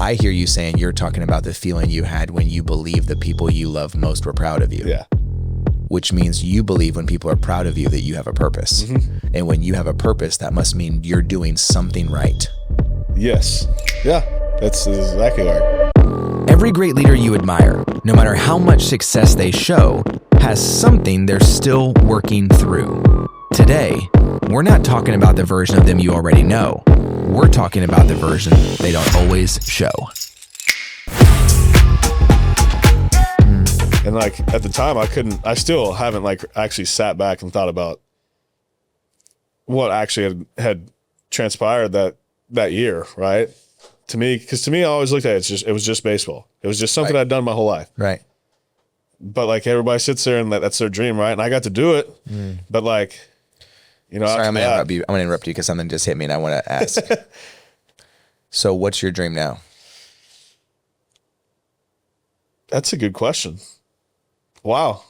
I hear you saying you're talking about the feeling you had when you believed the people you love most were proud of you. Yeah. Which means you believe when people are proud of you that you have a purpose. Mm-hmm. And when you have a purpose, that must mean you're doing something right. Yes. Yeah, that's exactly right. Every great leader you admire, no matter how much success they show, has something they're still working through. Today, we're not talking about the version of them you already know. We're talking about the version they don't always show. And like at the time I still haven't like actually sat back and thought about what actually had transpired that year, right? To me, I always looked at it was just baseball. It was just something I'd done my whole life. Right. But like everybody sits there and that's their dream, right? And I got to do it. But like, you know, sorry, I'm gonna interrupt you because something just hit me and I want to ask. So what's your dream now? That's a good question. Wow.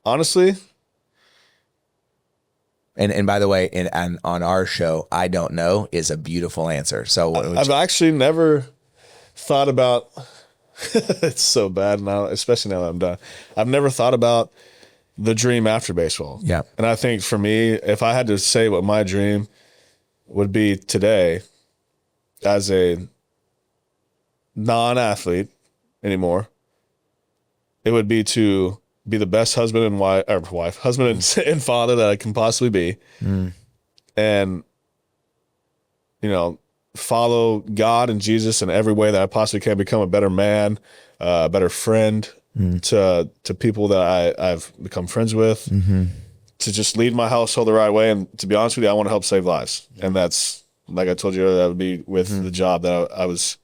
Honestly. And by the way, and on our show, I don't know is a beautiful answer. So I've actually never thought about, it's so bad now, especially now that I'm done. I've never thought about the dream after baseball. Yeah. And I think for me, if I had to say what my dream would be today as a non-athlete anymore, it would be to be the best husband and husband and father that I can possibly be. And, you know, follow God and Jesus in every way that I possibly can, become a better man, a better friend to people that I've become friends with, to just lead my household the right way. And to be honest with you, I want to help save lives. And that's, like I told you earlier, that would be with the job that I was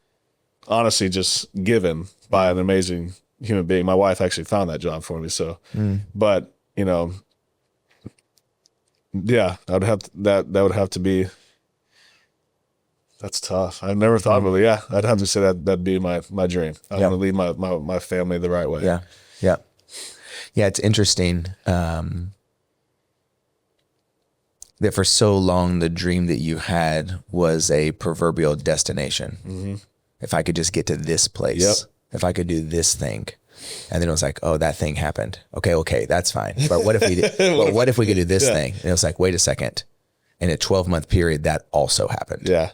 honestly just given by an amazing human being. My wife actually found that job for me. So, but you know, yeah, that would have to be, that's tough. I've never thought about it. Yeah. I'd have to say that'd be my dream. I want to lead my family the right way. Yeah. Yeah. Yeah. It's interesting. That for so long, the dream that you had was a proverbial destination. If I could just get to this place, if I could do this thing, and then it was like, oh, that thing happened. Okay, that's fine. But what if we did? But what if we could do this thing? And it was like, wait a second. In a 12-month period, that also happened. Yeah.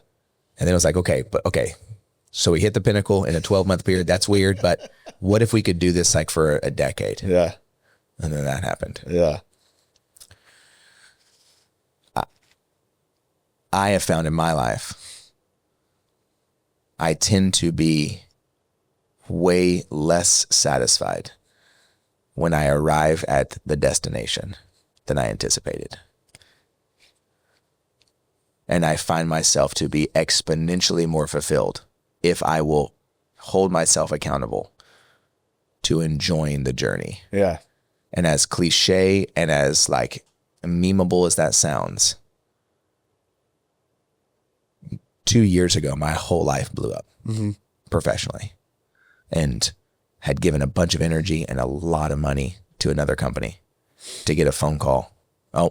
And then it was like, okay. So we hit the pinnacle in a 12-month period. That's weird. But what if we could do this like for a decade? Yeah. And then that happened. Yeah. I have found in my life, I tend to be way less satisfied when I arrive at the destination than I anticipated. And I find myself to be exponentially more fulfilled if I will hold myself accountable to enjoying the journey. Yeah. And as cliche and as like memeable as that sounds, 2 years ago, my whole life blew up professionally, and had given a bunch of energy and a lot of money to another company to get a phone call. We're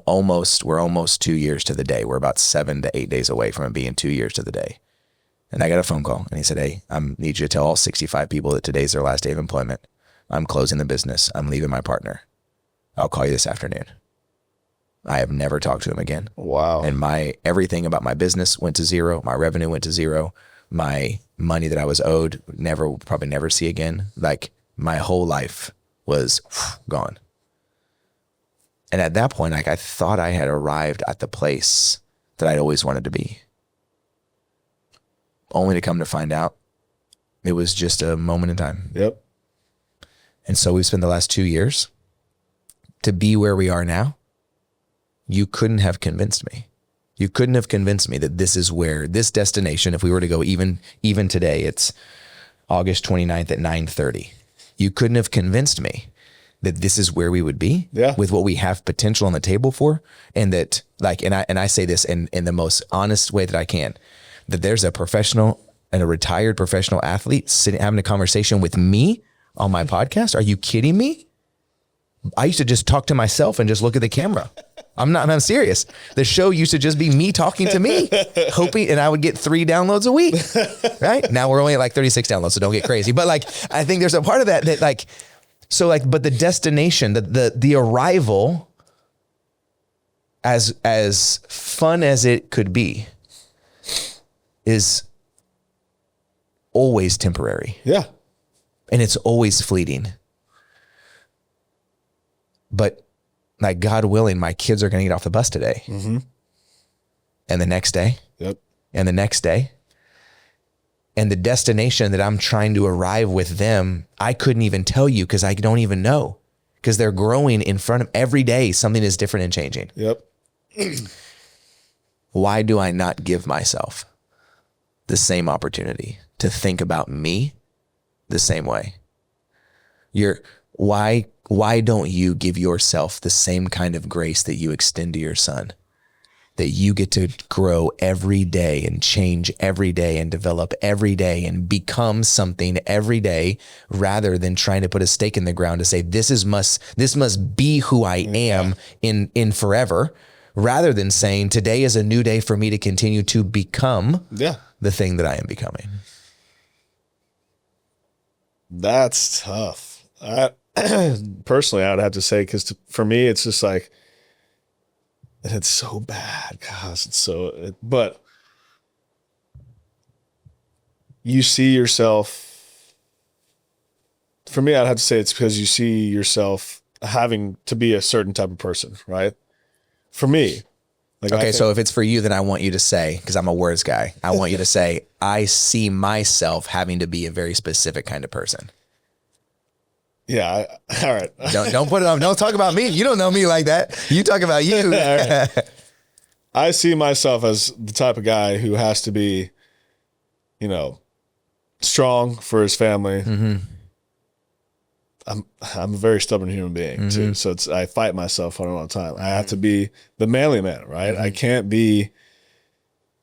almost 2 years to the day. We're about 7 to 8 days away from it being 2 years to the day. And I got a phone call and he said, hey, I need you to tell all 65 people that today's their last day of employment. I'm closing the business. I'm leaving my partner. I'll call you this afternoon. I have never talked to him again. Wow. And everything about my business went to zero. My revenue went to zero. My money that I was owed, probably never see again. Like my whole life was gone. And at that point, like I thought I had arrived at the place that I'd always wanted to be. Only to come to find out it was just a moment in time. Yep. And so we've spent the last 2 years to be where we are now. You couldn't have convinced me. You couldn't have convinced me that this is where this destination, if we were to go even today, it's August 29th at 9:30. You couldn't have convinced me that this is where we would be with what we have potential on the table for. And that like, and I say this in the most honest way that I can, that there's a professional and a retired professional athlete sitting, having a conversation with me on my podcast. Are you kidding me? I used to just talk to myself and just look at the camera. I'm serious. The show used to just be me talking to me, hoping, and I would get 3 downloads a week. Right now we're only at like 36 downloads, so don't get crazy. But like, I think there's a part of that like, so like, but the destination, the arrival, as fun as it could be, is always temporary. Yeah. And it's always fleeting. But like, God willing, my kids are going to get off the bus today. Mm-hmm. And the next day. Yep. And the next day. And the destination that I'm trying to arrive with them, I couldn't even tell you because I don't even know. Because they're growing in front of every day. Something is different and changing. Yep. Why do I not give myself the same opportunity to think about me the same way? Why don't you give yourself the same kind of grace that you extend to your son? That you get to grow every day and change every day and develop every day and become something every day, rather than trying to put a stake in the ground to say, this must be who I am in forever, rather than saying, today is a new day for me to continue to become the thing that I am becoming. That's tough. Personally, I would have to say, because for me, it's just like, it's so bad. Gosh, but you see yourself, for me, I'd have to say it's because you see yourself having to be a certain type of person, right? For me. Like, okay, so if it's for you, then I want you to say, because I'm a words guy, I want you to say, I see myself having to be a very specific kind of person. Yeah. All right. Don't put it on. Don't talk about me. You don't know me like that. You talk about you. Right. I see myself as the type of guy who has to be, strong for his family. Mm-hmm. I'm a very stubborn human being too. So I fight myself all the time. I have to be the manly man, right? I can't be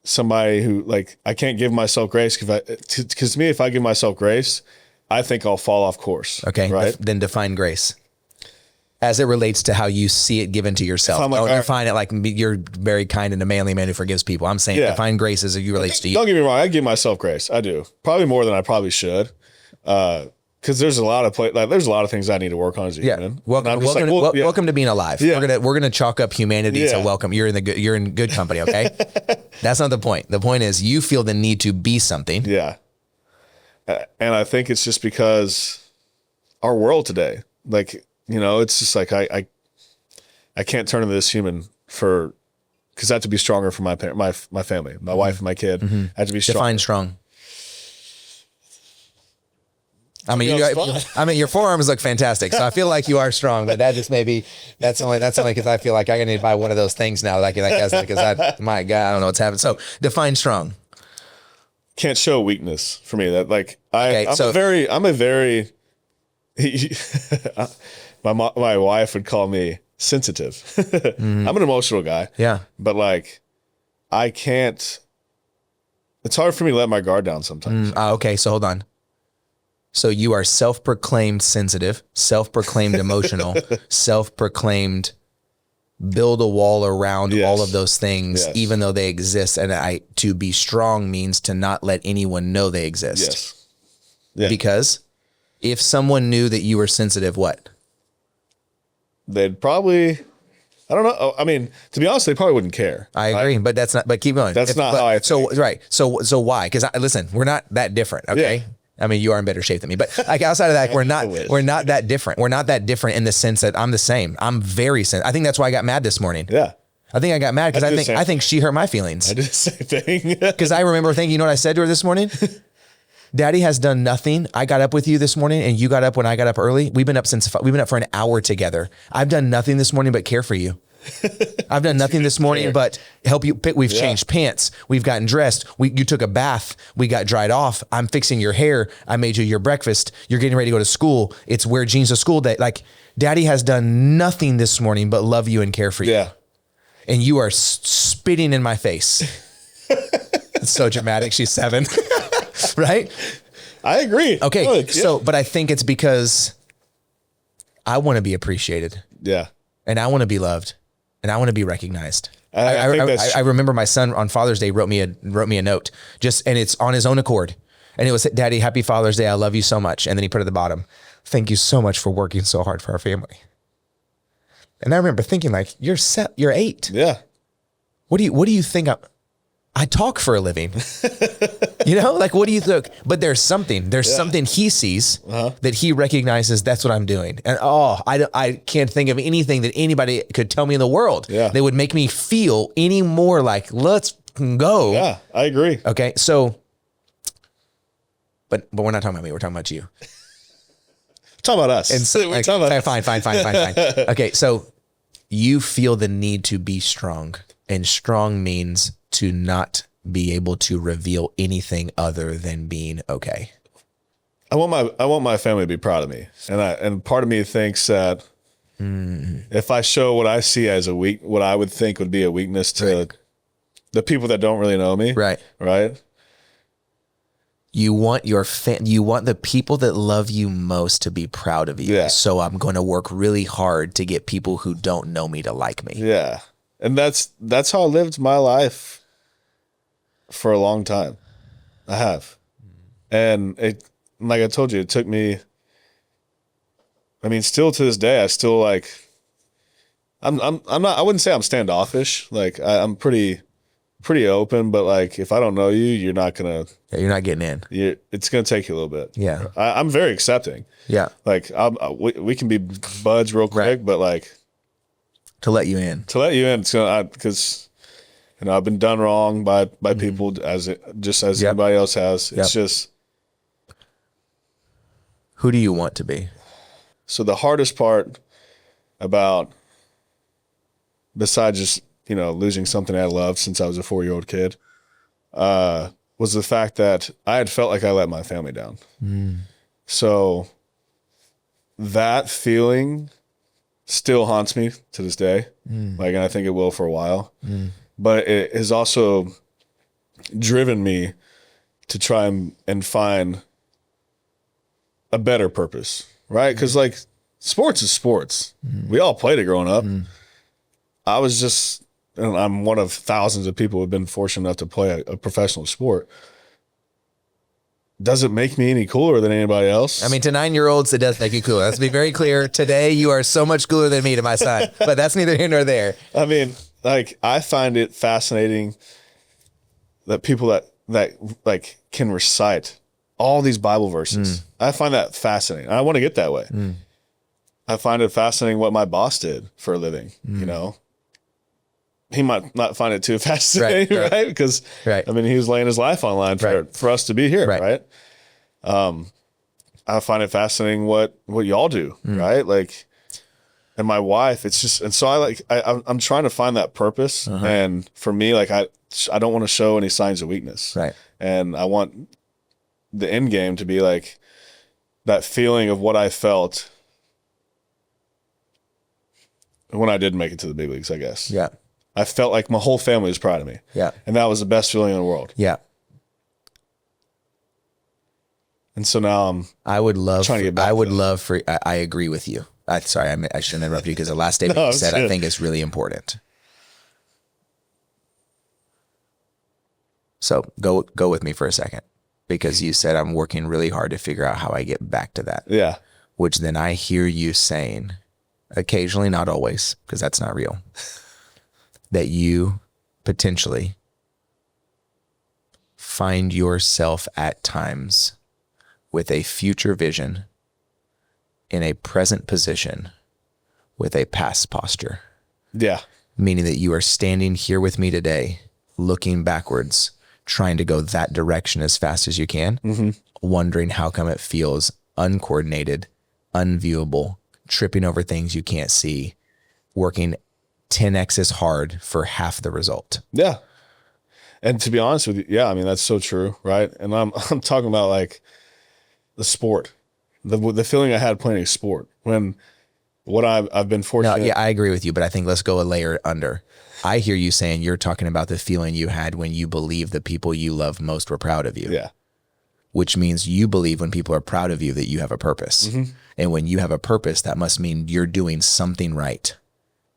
somebody who, like, I can't give myself grace because to me, if I give myself grace, I think I'll fall off course. Okay. Right. Then define grace as it relates to how you see it given to yourself. Don't define it like you're very kind and a manly man who forgives people. I'm saying define grace as it relates to you. Don't get me wrong. I give myself grace. I do, probably more than I probably should. Cause there's a lot of there's a lot of things I need to work on as a human. Welcome to being alive. Yeah. We're gonna chalk up humanity to welcome. You're in good company. Okay. That's not the point. The point is you feel the need to be something. Yeah. And I think it's just because our world today, like, it's just like, I can't turn into this human because I have to be stronger for my family, my wife and my kid. I have to be strong. Define strong. I mean, your forearms look fantastic, so I feel like you are strong. But that's only because I feel like I need to buy one of those things now. My God, I don't know what's happening. So define strong. Can't show weakness for me. That like I'm a very my wife would call me sensitive. I'm an emotional guy. Yeah, but like I can't. It's hard for me to let my guard down sometimes. Okay, so hold on. So you are self-proclaimed sensitive, self-proclaimed emotional, self-proclaimed build a wall around all of those things, even though they exist. And to be strong means to not let anyone know they exist. Yes. Yeah. Because if someone knew that you were sensitive, what? They'd probably, I don't know. I mean, to be honest, they probably wouldn't care. I agree, but that's not, but keep going. That's not how I think. So, right. So why? Because listen, we're not that different. Okay. Yeah. I mean, you are in better shape than me, but like outside of that, we're not that different. We're not that different in the sense that I'm the same. I'm very sensitive. I think that's why I got mad this morning. Yeah. I think I got mad because I think she hurt my feelings. I did the same thing. Because I remember thinking, you know what I said to her this morning? Daddy has done nothing. I got up with you this morning and you got up when I got up early. We've been up for an hour together. I've done nothing this morning but care for you. I've done nothing this morning but help you pick. We've changed pants. We've gotten dressed. You took a bath. We got dried off. I'm fixing your hair. I made you your breakfast. You're getting ready to go to school. It's wear jeans to school day. Like Daddy has done nothing this morning but love you and care for you. Yeah. And you are spitting in my face. It's so dramatic. She's 7, right? I agree. Okay. But I think it's because I want to be appreciated. Yeah. And I want to be loved, and I want to be recognized. I think that's I remember my son on Father's Day wrote me a note, and it's on his own accord. And it was, Daddy, happy Father's Day. I love you so much. And then he put at the bottom, thank you so much for working so hard for our family. And I remember thinking, like, you're 8. Yeah. What do you think? I talk for a living, like, what do you think? But there's something he sees that he recognizes. That's what I'm doing. And I can't think of anything that anybody could tell me in the world that would make me feel any more like, let's go. Yeah, I agree. Okay. So, but we're not talking about me. We're talking about you. Talk about us. And so, we're talking about fine. Okay. So you feel the need to be strong, and strong means to not be able to reveal anything other than being okay. I want my family to be proud of me. And part of me thinks that if I show what I see as what I would think would be a weakness to the people that don't really know me. Right. You want you want the people that love you most to be proud of you. Yeah. So I'm going to work really hard to get people who don't know me to like me. Yeah. And that's how I lived my life for a long time. I have. And like I told you, it took me, still to this day, I still I'm not, I wouldn't say I'm standoffish. Like I'm pretty open, but like, if I don't know you, you're not getting in. It's going to take you a little bit. Yeah. I'm very accepting. Yeah. Like we can be buds real quick, but like to let you in, it's going because I've been done wrong by people as anybody else has. It's just, who do you want to be? So the hardest part about, besides just, losing something I loved since I was a 4-year-old kid, was the fact that I had felt like I let my family down. So that feeling still haunts me to this day. And I think it will for a while. But it has also driven me to try and find a better purpose, right? Because sports is sports. We all played it growing up. I was just, and I'm one of thousands of people who have been fortunate enough to play a professional sport. Does it make me any cooler than anybody else? To 9-year-olds, it does make you cooler. Let's be very clear. Today, you are so much cooler than me to my son, but that's neither here nor there. I find it fascinating that people that can recite all these Bible verses. I find that fascinating. I want to get that way. I find it fascinating what my boss did for a living, He might not find it too fascinating, right? Because, he was laying his life on line for us to be here, right? I find it fascinating what y'all do, right? And my wife, it's just, and so I'm trying to find that purpose. And for me, I don't want to show any signs of weakness. Right. And I want the end game to be that feeling of what I felt when I did make it to the big leagues, I guess. Yeah. I felt like my whole family was proud of me. Yeah. And that was the best feeling in the world. Yeah. And so now I would love trying to get back. I agree with you. Sorry, I shouldn't interrupt you because the last statement you said, I think is really important. So go with me for a second, because you said I'm working really hard to figure out how I get back to that. Yeah. Which then I hear you saying, occasionally, not always, because that's not real, that you potentially find yourself at times with a future vision in a present position with a past posture. Yeah. Meaning that you are standing here with me today, looking backwards, trying to go that direction as fast as you can, wondering how come it feels uncoordinated, unviewable, tripping over things you can't see, working 10x as hard for half the result. Yeah. And to be honest with you, that's so true, right? And I'm talking about the sport, the feeling I had playing a sport when I've been fortunate. No, yeah, I agree with you, but I think let's go a layer under. I hear you saying you're talking about the feeling you had when you believed the people you love most were proud of you. Yeah. which means you believe when people are proud of you that you have a purpose. And when you have a purpose, that must mean you're doing something right.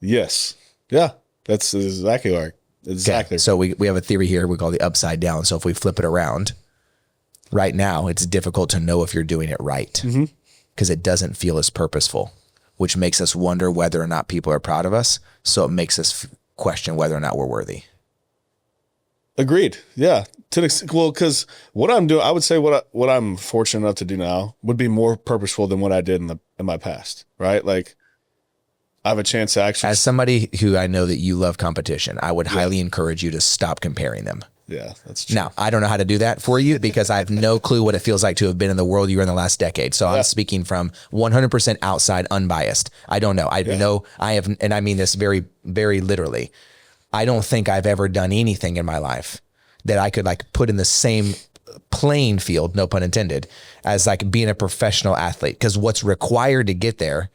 Yes. Yeah. That's exactly right. Exactly. Okay. So we have a theory here we call the upside down. So if we flip it around, right now, it's difficult to know if you're doing it right because it doesn't feel as purposeful, which makes us wonder whether or not people are proud of us. So it makes us question whether or not we're worthy. Agreed. Yeah. Well, because what I'm doing, I would say what I'm fortunate enough to do now would be more purposeful than what I did in my past. Right. Like I have a chance to actually. As somebody who I know that you love competition, I would highly encourage you to stop comparing them. Yeah, that's true. Now, I don't know how to do that for you because I have no clue what it feels like to have been in the world you were in the last decade. So I'm speaking from 100% outside, unbiased. I don't know. I know I have, and I mean this very, very literally. I don't think I've ever done anything in my life that I could like put in the same playing field, no pun intended, as like being a professional athlete. Because what's required to get there,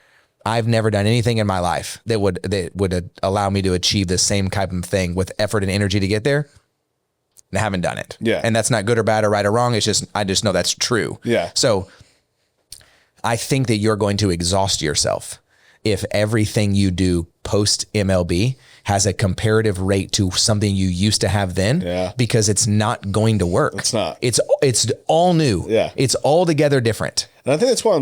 I've never done anything in my life that would allow me to achieve the same type of thing with effort and energy to get there. I haven't done it. Yeah. And that's not good or bad or right or wrong. It's just, I just know that's true. Yeah. So I think that you're going to exhaust yourself if everything you do post MLB has a comparative rate to something you used to have then, because it's not going to work. It's not. It's all new. Yeah. It's altogether different. And I think that's why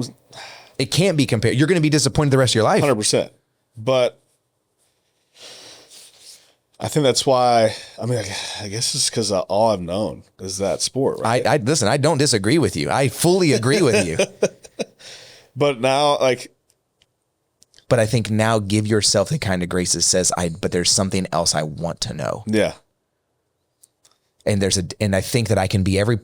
it can't be compared. You're going to be disappointed the rest of your life. 100%. But I think that's why, I mean, I guess it's because all I've known is that sport, right? I listen, I don't disagree with you. I fully agree with you. But now, but I think now give yourself the kind of grace that says, but there's something else I want to know. Yeah. And and I think that I can be every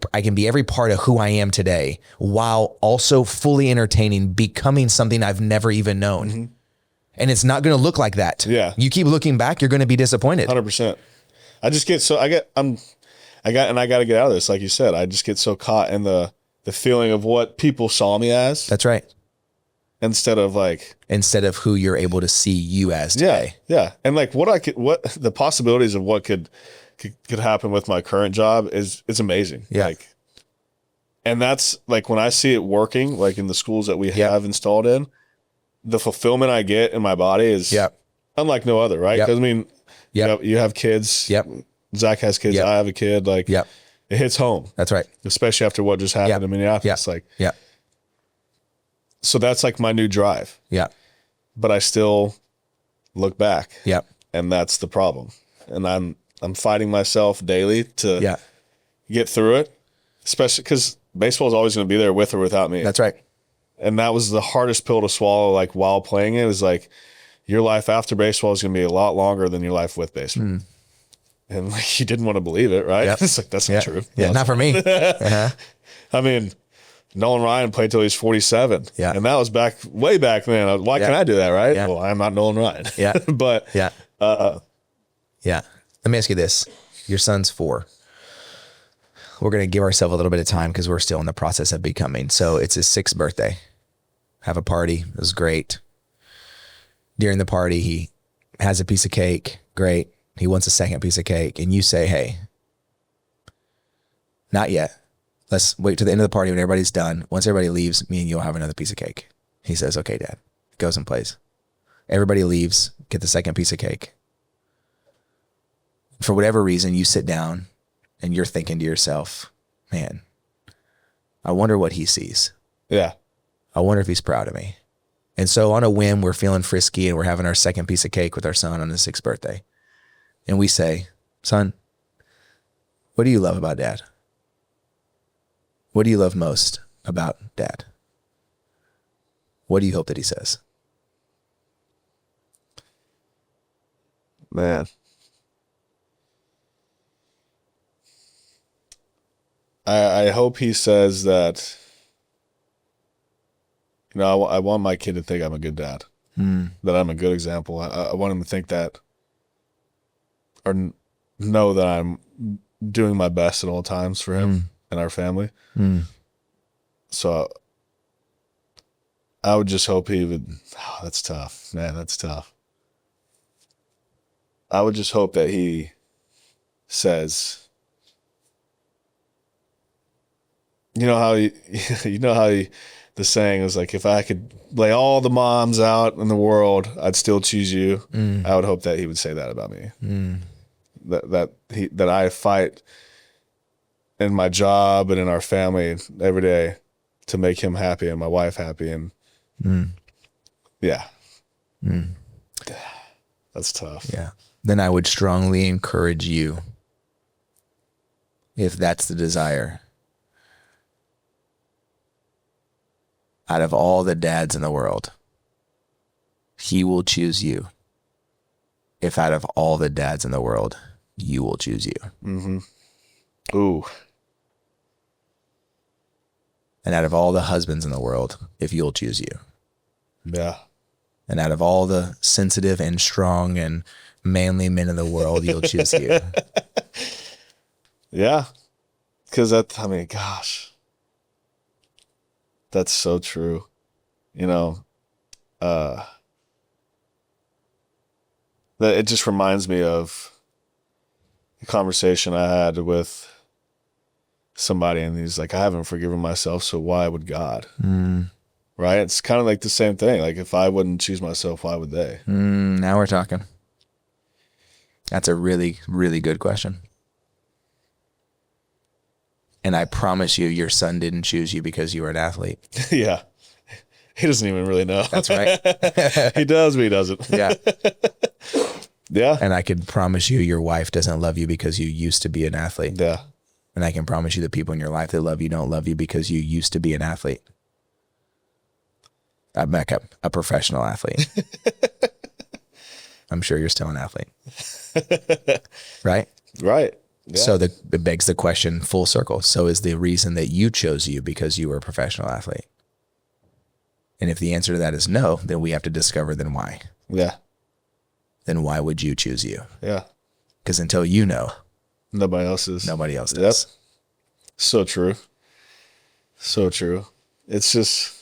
part of who I am today while also fully entertaining, becoming something I've never even known. And it's not going to look like that. Yeah. You keep looking back, you're going to be disappointed. 100%. I got to get out of this. Like you said, I just get so caught in the feeling of what people saw me as. That's right. Instead of who you're able to see you as today. Yeah. And like what the possibilities of what could happen with my current job is amazing. Yeah. And that's like when I see it working, like in the schools that we have installed in, the fulfillment I get in my body is unlike no other, right? Because I mean, you have kids. Yep. Zach has kids. I have a kid. Like, it hits home. That's right. Especially after what just happened in Minneapolis. So that's like my new drive. Yeah. But I still look back. Yeah. And that's the problem. And I'm fighting myself daily to get through it, especially because baseball is always going to be there with or without me. That's right. And that was the hardest pill to swallow, like while playing it. It was like your life after baseball is going to be a lot longer than your life with baseball. And like you didn't want to believe it, right? It's like, that's not true. Yeah, not for me. I mean, Nolan Ryan played till he was 47. Yeah. And that was way back then. Why can't I do that, right? Well, I'm not Nolan Ryan. Yeah. But let me ask you this. Your son's 4. We're going to give ourselves a little bit of time because we're still in the process of becoming. So it's his 6th birthday. Have a party. It was great. During the party, he has a piece of cake. Great. He wants a second piece of cake. And you say, hey, not yet. Let's wait to the end of the party when everybody's done. Once everybody leaves, me and you'll have another piece of cake. He says, okay, Dad. Goes and plays. Everybody leaves. Get the second piece of cake. For whatever reason, you sit down and you're thinking to yourself, man, I wonder what he sees. Yeah. I wonder if he's proud of me. And so on a whim, we're feeling frisky and we're having our second piece of cake with our son on his 6th birthday. And we say, son, what do you love about Dad? What do you love most about Dad? What do you hope that he says? Man. I hope he says that, you know, I want my kid to think I'm a good dad, that I'm a good example. I want him to think that, or know that I'm doing my best at all times for him and our family. So I would just hope he would, that's tough, man, that's tough. I would just hope that he says, the saying is like, if I could lay all the moms out in the world, I'd still choose you. I would hope that he would say that about me. That I fight in my job and in our family every day to make him happy and my wife happy. And that's tough. Yeah. Then I would strongly encourage you, if that's the desire, out of all the dads in the world, he will choose you. If out of all the dads in the world, you will choose you. Ooh. And out of all the husbands in the world, if you'll choose you. Yeah. And out of all the sensitive and strong and manly men in the world, you'll choose you. Yeah. Because gosh, that's so true. That it just reminds me of a conversation I had with somebody, and he's like, I haven't forgiven myself, so why would God? Right? It's kind of like the same thing. Like, if I wouldn't choose myself, why would they? Now we're talking. That's a really, really good question. And I promise you, your son didn't choose you because you were an athlete. Yeah. He doesn't even really know. That's right. He does, but he doesn't. Yeah. Yeah. And I could promise you, your wife doesn't love you because you used to be an athlete. Yeah. And I can promise you the people in your life that love you don't love you because you used to be an athlete. I'm like a professional athlete. I'm sure you're still an athlete. Right? Right. Yeah. So it begs the question full circle. So is the reason that you chose you because you were a professional athlete? And if the answer to that is no, then we have to discover then why. Yeah. Then why would you choose you? Yeah. Because until you know, nobody else is. Nobody else does. Yep. So true. So true. It's just,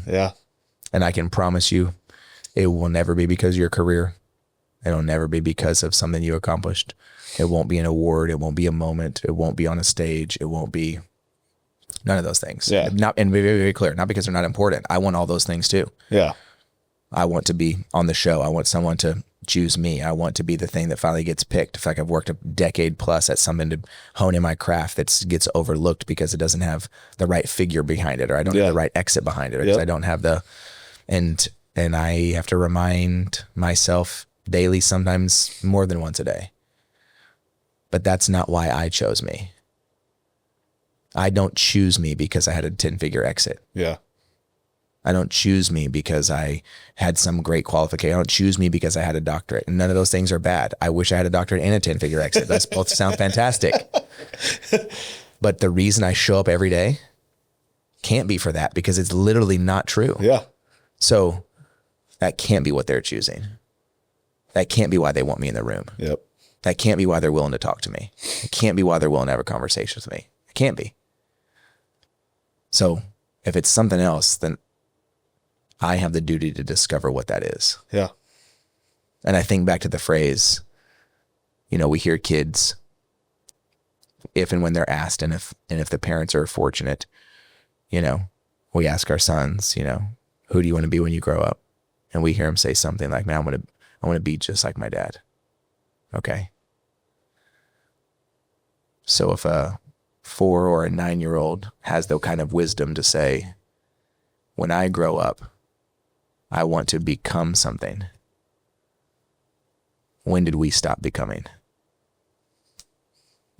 yeah. And I can promise you, it will never be because of your career. It'll never be because of something you accomplished. It won't be an award. It won't be a moment. It won't be on a stage. It won't be none of those things. Yeah. And be very, very clear, not because they're not important. I want all those things too. Yeah. I want to be on the show. I want someone to choose me. I want to be the thing that finally gets picked. If I've worked a decade plus at something to hone in my craft that gets overlooked because it doesn't have the right figure behind it, or I don't have the right exit behind it, or because I don't have and I have to remind myself daily, sometimes more than once a day. But that's not why I chose me. I don't choose me because I had a 10-figure exit. Yeah. I don't choose me because I had some great qualification. I don't choose me because I had a doctorate. And none of those things are bad. I wish I had a doctorate and a 10-figure exit. Those both sound fantastic. But the reason I show up every day can't be for that, because it's literally not true. Yeah. So that can't be what they're choosing. That can't be why they want me in the room. Yep. That can't be why they're willing to talk to me. It can't be why they're willing to have a conversation with me. It can't be. So if it's something else, then I have the duty to discover what that is. Yeah. And I think back to the phrase, we hear kids, if and when they're asked, and if the parents are fortunate, we ask our sons, who do you want to be when you grow up? And we hear them say something like, man, I want to be just like my dad. Okay. So if a 4 or a 9-year-old has the kind of wisdom to say, when I grow up, I want to become something, when did we stop becoming?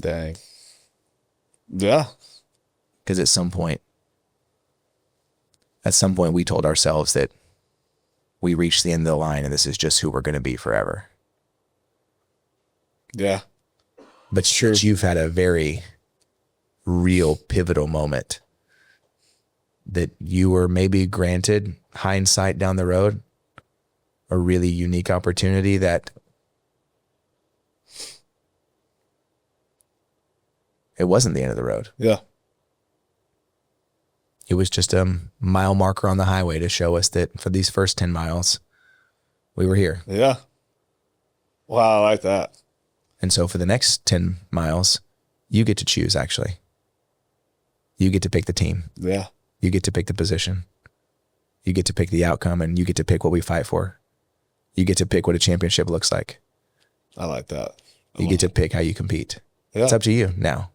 Dang. Yeah. Because at some point we told ourselves that we reached the end of the line and this is just who we're going to be forever. Yeah. But you've had a very real pivotal moment that you were maybe granted hindsight down the road, a really unique opportunity that it wasn't the end of the road. Yeah. It was just a mile marker on the highway to show us that for these first 10 miles, we were here. Yeah. Wow, I like that. And so for the next 10 miles, You get to choose, actually. You get to pick the team. Yeah. You get to pick the position. You get to pick the outcome, and you get to pick what we fight for. You get to pick what a championship looks like. I like that. You get to pick how you compete. Yeah. It's up to you now.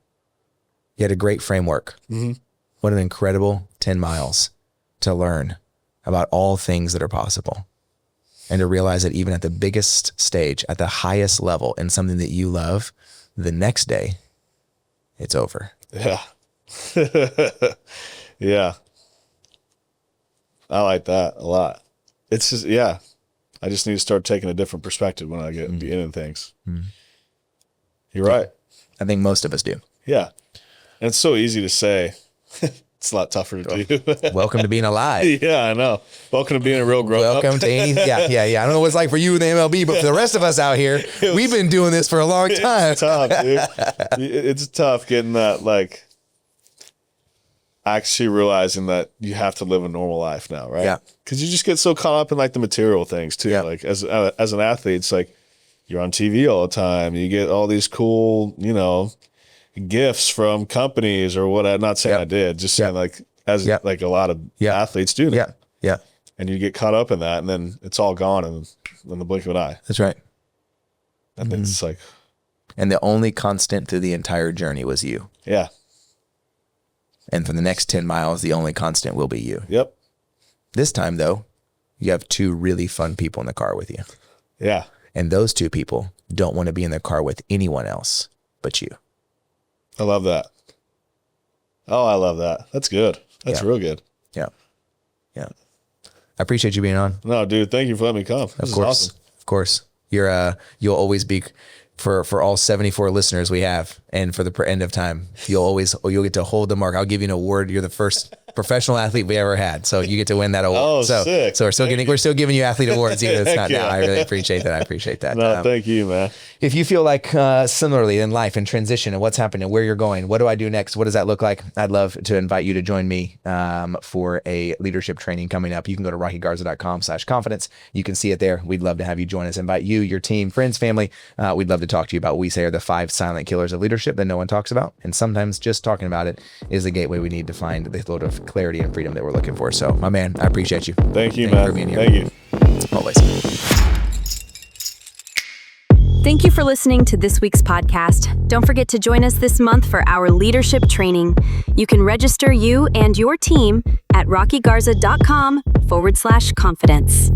You had a great framework. Mm-hmm. What an incredible 10 miles to learn about all things that are possible. And to realize that even at the biggest stage, at the highest level in something that you love, the next day, it's over. Yeah. Yeah. I like that a lot. It's just, yeah. I just need to start taking a different perspective when I get into things. You're right. I think most of us do. Yeah. And it's so easy to say. It's a lot tougher to do. Welcome to being alive. Yeah, I know. Welcome to being a real grown-up. Welcome to yeah. I don't know what it's like for you in the MLB, but for the rest of us out here, we've been doing this for a long time. It's tough, dude. It's tough getting that, like, actually realizing that you have to live a normal life now, right? Yeah. Because you just get so caught up in, like, the material things, too. Yeah. Like, as an athlete, it's like you're on TV all the time. You get all these cool, gifts from companies or what. I'm not saying I did, just saying like like a lot of athletes do now. Yeah. And you get caught up in that, and then it's all gone in the blink of an eye. That's right. And then it's like, and the only constant through the entire journey was you. Yeah. And for the next 10 miles, the only constant will be you. Yep. This time, though, you have two really fun people in the car with you. Yeah. And those two people don't want to be in the car with anyone else but you. I love that. Oh, I love that. That's good. That's real good. Yeah. Yeah. I appreciate you being on. No, dude, thank you for letting me come. This is awesome. Of course. You'll always be for all 74 listeners we have, and for the end of time, you'll get to hold the mark. I'll give you an award. You're the first professional athlete we ever had, so you get to win that award. Oh, sick. So we're still giving you athlete awards, even if it's not now. I really appreciate that. No, thank you, man. If you feel like similarly in life and transition and what's happening, where you're going, what do I do next? What does that look like? I'd love to invite you to join me for a leadership training coming up. You can go to rockygarza.com/confidence. You can see it there. We'd love to have you join us. Invite you, your team, friends, family. We'd love to talk to you about what we say are the 5 silent killers of leadership that no one talks about. And sometimes just talking about it is the gateway we need to find the load of clarity and freedom that we're looking for. So, my man, I appreciate you. Thank you, man. For being here. Thank you. Always. Thank you for listening to this week's podcast. Don't forget to join us this month for our leadership training. You can register you and your team at rockygarza.com/confidence.